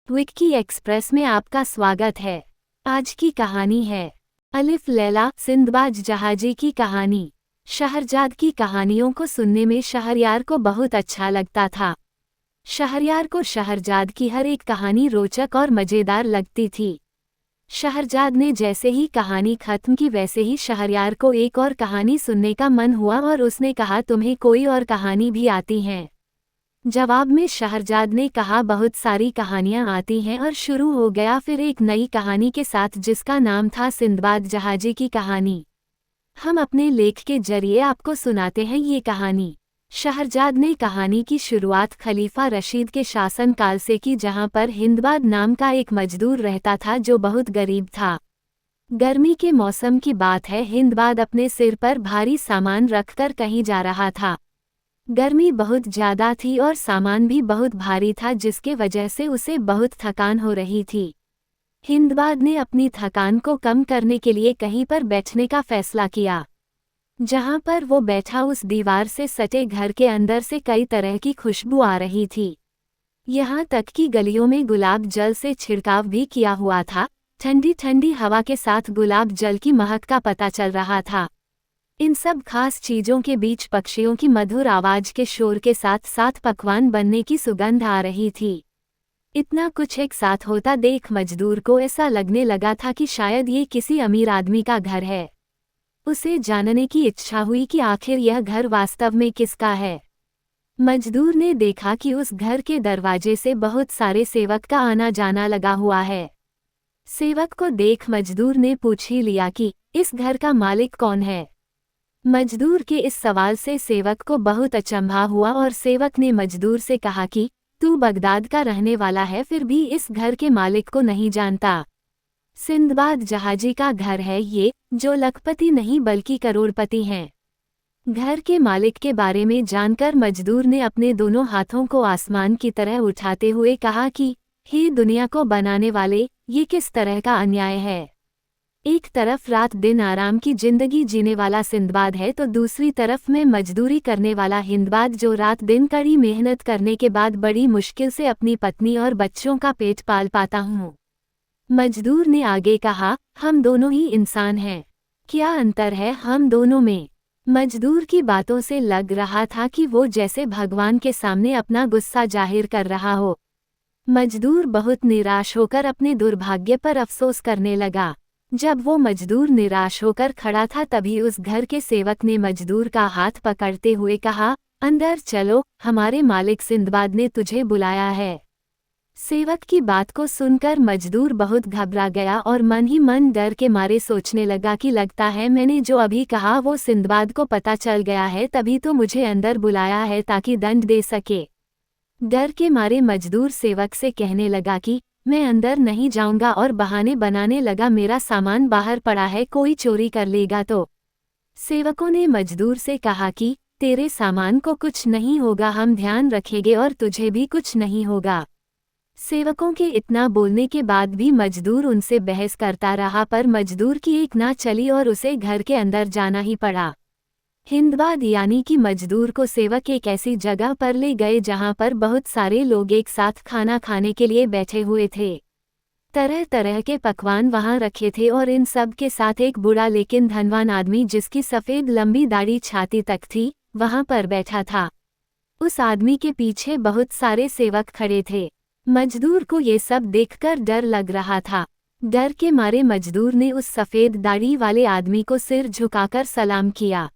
Vicky express में आपका स्वागत है। आज की कहानी है अलिफ लैला सिंदबाद जहाजी की कहानी। शहरजाद की कहानियों को सुनने में शहरयार को बहुत अच्छा लगता था। शहरयार को शहरजाद की हर एक कहानी रोचक और मजेदार लगती थी। शहरजाद ने जैसे ही कहानी खत्म की वैसे ही शहरयार को एक और कहानी सुनने का मन हुआ और उसने कहा, तुम्हें कोई और कहानी भी आती हैं? जवाब में शहरजाद ने कहा, बहुत सारी कहानियां आती हैं, और शुरू हो गया फिर एक नई कहानी के साथ जिसका नाम था सिंदबाद जहाजी की कहानी। हम अपने लेख के जरिए आपको सुनाते हैं ये कहानी। शहरजाद ने कहानी की शुरुआत खलीफा रशीद के शासनकाल से की, जहां पर हिंदबाद नाम का एक मजदूर रहता था जो बहुत गरीब था। गर्मी के मौसम की बात है। हिंदबाद अपने सिर पर भारी सामान रखकर कहीं जा रहा था। गर्मी बहुत ज़्यादा थी और सामान भी बहुत भारी था, जिसके वजह से उसे बहुत थकान हो रही थी। हिंदबाद ने अपनी थकान को कम करने के लिए कहीं पर बैठने का फैसला किया। जहां पर वो बैठा उस दीवार से सटे घर के अंदर से कई तरह की खुशबू आ रही थी। यहाँ तक कि गलियों में गुलाब जल से छिड़काव भी किया हुआ था। ठंडी ठंडी हवा के साथ गुलाब जल की महक का पता चल रहा था। इन सब खास चीजों के बीच पक्षियों की मधुर आवाज के शोर के साथ साथ पकवान बनने की सुगंध आ रही थी। इतना कुछ एक साथ होता देख मजदूर को ऐसा लगने लगा था कि शायद ये किसी अमीर आदमी का घर है। उसे जानने की इच्छा हुई कि आखिर यह घर वास्तव में किसका है। मजदूर ने देखा कि उस घर के दरवाजे से बहुत सारे सेवक का आना जाना लगा हुआ है। सेवक को देख मजदूर ने पूछ ही लिया कि इस घर का मालिक कौन है। मजदूर के इस सवाल से सेवक को बहुत अचंभा हुआ और सेवक ने मजदूर से कहा कि तू बगदाद का रहने वाला है, फिर भी इस घर के मालिक को नहीं जानता। सिंदबाद जहाजी का घर है ये, जो लखपति नहीं बल्कि करोड़पति हैं। घर के मालिक के बारे में जानकर मजदूर ने अपने दोनों हाथों को आसमान की तरह उठाते हुए कहा कि हे दुनिया को बनाने वाले, ये किस तरह का अन्याय है। एक तरफ रात दिन आराम की जिंदगी जीने वाला सिंदबाद है, तो दूसरी तरफ में मजदूरी करने वाला हिंदबाद, जो रात दिन कड़ी मेहनत करने के बाद बड़ी मुश्किल से अपनी पत्नी और बच्चों का पेट पाल पाता हूँ। मजदूर ने आगे कहा, हम दोनों ही इंसान हैं, क्या अंतर है हम दोनों में। मजदूर की बातों से लग रहा था कि वो जैसे भगवान के सामने अपना गुस्सा जाहिर कर रहा हो। मजदूर बहुत निराश होकर अपने दुर्भाग्य पर अफसोस करने लगा। जब वो मजदूर निराश होकर खड़ा था तभी उस घर के सेवक ने मजदूर का हाथ पकड़ते हुए कहा, अंदर चलो, हमारे मालिक सिंदबाद ने तुझे बुलाया है। सेवक की बात को सुनकर मजदूर बहुत घबरा गया और मन ही मन डर के मारे सोचने लगा कि लगता है मैंने जो अभी कहा वो सिंदबाद को पता चल गया है, तभी तो मुझे अंदर बुलाया है ताकि दंड दे सके। डर के मारे मजदूर सेवक से कहने लगा कि मैं अंदर नहीं जाऊंगा, और बहाने बनाने लगा मेरा सामान बाहर पड़ा है, कोई चोरी कर लेगा तो। सेवकों ने मजदूर से कहा कि तेरे सामान को कुछ नहीं होगा, हम ध्यान रखेंगे, और तुझे भी कुछ नहीं होगा। सेवकों के इतना बोलने के बाद भी मजदूर उनसे बहस करता रहा, पर मजदूर की एक ना चली और उसे घर के अंदर जाना ही पड़ा। हिंदबाद यानी कि मजदूर को सेवक एक ऐसी जगह पर ले गए जहां पर बहुत सारे लोग एक साथ खाना खाने के लिए बैठे हुए थे। तरह तरह के पकवान वहां रखे थे और इन सब के साथ एक बूढ़ा लेकिन धनवान आदमी जिसकी सफ़ेद लंबी दाढ़ी छाती तक थी, वहां पर बैठा था। उस आदमी के पीछे बहुत सारे सेवक खड़े थे। मजदूर को ये सब देखकर डर लग रहा था। डर के मारे मजदूर ने उस सफ़ेद दाढ़ी वाले आदमी को सिर झुकाकर सलाम किया।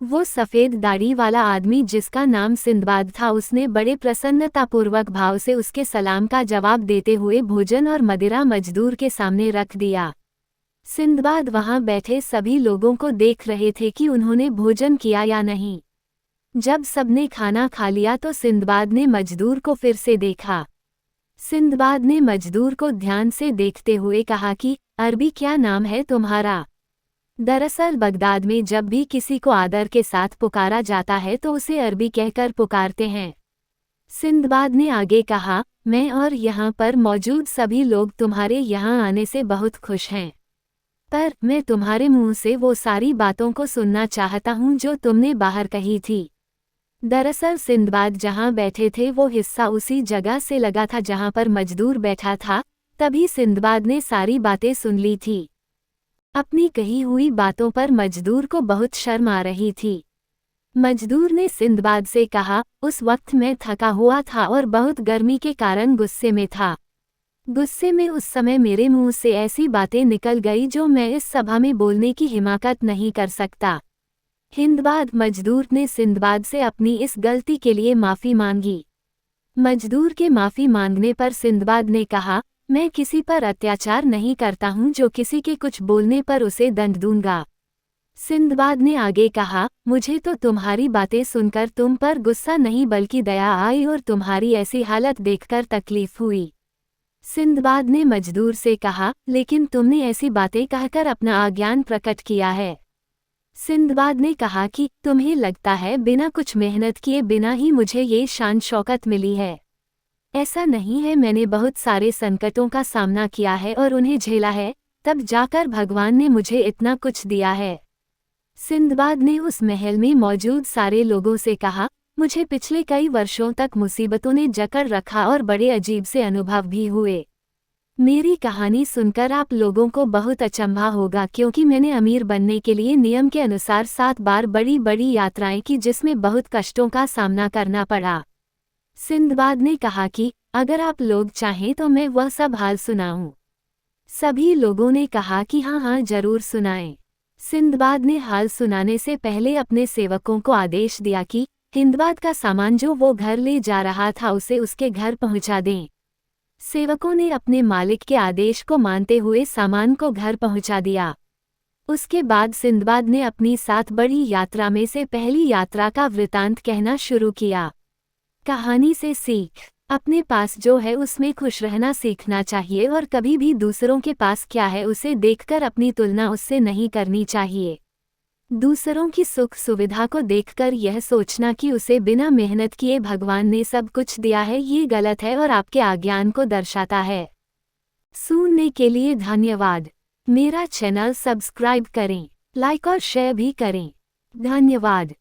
वो सफ़ेद दाढ़ी वाला आदमी जिसका नाम सिंदबाद था, उसने बड़े प्रसन्नतापूर्वक भाव से उसके सलाम का जवाब देते हुए भोजन और मदिरा मजदूर के सामने रख दिया। सिंदबाद वहां बैठे सभी लोगों को देख रहे थे कि उन्होंने भोजन किया या नहीं। जब सबने खाना खा लिया तो सिंदबाद ने मजदूर को फिर से देखा। सिंदबाद ने मजदूर को ध्यान से देखते हुए कहा कि अरबी, क्या नाम है तुम्हारा? दरअसल बगदाद में जब भी किसी को आदर के साथ पुकारा जाता है तो उसे अरबी कहकर पुकारते हैं। सिंदबाद ने आगे कहा, मैं और यहाँ पर मौजूद सभी लोग तुम्हारे यहाँ आने से बहुत खुश हैं, पर मैं तुम्हारे मुंह से वो सारी बातों को सुनना चाहता हूँ जो तुमने बाहर कही थी। दरअसल सिंदबाद जहाँ बैठे थे वो हिस्सा उसी जगह से लगा था जहाँ पर मजदूर बैठा था। तभी सिंदबाद ने सारी बातें सुन ली थी। अपनी कही हुई बातों पर मजदूर को बहुत शर्म आ रही थी। मजदूर ने सिंदबाद से कहा, उस वक्त मैं थका हुआ था और बहुत गर्मी के कारण गुस्से में था। गुस्से में उस समय मेरे मुंह से ऐसी बातें निकल गई जो मैं इस सभा में बोलने की हिम्मत नहीं कर सकता। हिंदबाद मजदूर ने सिंदबाद से अपनी इस गलती के लिए माफ़ी मांगी। मजदूर के माफ़ी मांगने पर सिंदबाद ने कहा, मैं किसी पर अत्याचार नहीं करता हूँ जो किसी के कुछ बोलने पर उसे दंड दूंगा। सिंदबाद ने आगे कहा, मुझे तो तुम्हारी बातें सुनकर तुम पर गुस्सा नहीं बल्कि दया आई और तुम्हारी ऐसी हालत देखकर तकलीफ हुई। सिंदबाद ने मजदूर से कहा, लेकिन तुमने ऐसी बातें कहकर अपना अज्ञान प्रकट किया है। सिंदबाद ने कहा कि तुम्हें लगता है बिना कुछ मेहनत किए बिना ही मुझे ये शान शौकत मिली है। ऐसा नहीं है, मैंने बहुत सारे संकटों का सामना किया है और उन्हें झेला है, तब जाकर भगवान ने मुझे इतना कुछ दिया है। सिंदबाद ने उस महल में मौजूद सारे लोगों से कहा, मुझे पिछले कई वर्षों तक मुसीबतों ने जकड़ रखा और बड़े अजीब से अनुभव भी हुए। मेरी कहानी सुनकर आप लोगों को बहुत अचंभा होगा क्योंकि मैंने अमीर बनने के लिए नियम के अनुसार 7 बार बड़ी बड़ी यात्राएं की जिसमें बहुत कष्टों का सामना करना पड़ा। सिंदबाद ने कहा कि अगर आप लोग चाहें तो मैं वह सब हाल सुनाऊं। सभी लोगों ने कहा कि हाँ हाँ जरूर सुनाएं। सिंदबाद ने हाल सुनाने से पहले अपने सेवकों को आदेश दिया कि हिंदबाद का सामान जो वो घर ले जा रहा था उसे उसके घर पहुंचा दें। सेवकों ने अपने मालिक के आदेश को मानते हुए सामान को घर पहुंचा दिया। उसके बाद सिंदबाद ने अपनी 7 बड़ी यात्रा में से पहली यात्रा का वृतांत कहना शुरू किया। कहानी से सीख, अपने पास जो है उसमें खुश रहना सीखना चाहिए और कभी भी दूसरों के पास क्या है उसे देखकर अपनी तुलना उससे नहीं करनी चाहिए। दूसरों की सुख सुविधा को देखकर यह सोचना कि उसे बिना मेहनत किए भगवान ने सब कुछ दिया है ये गलत है और आपके अज्ञान को दर्शाता है। सुनने के लिए धन्यवाद। मेरा चैनल सब्सक्राइब करें, लाइक और शेयर भी करें। धन्यवाद।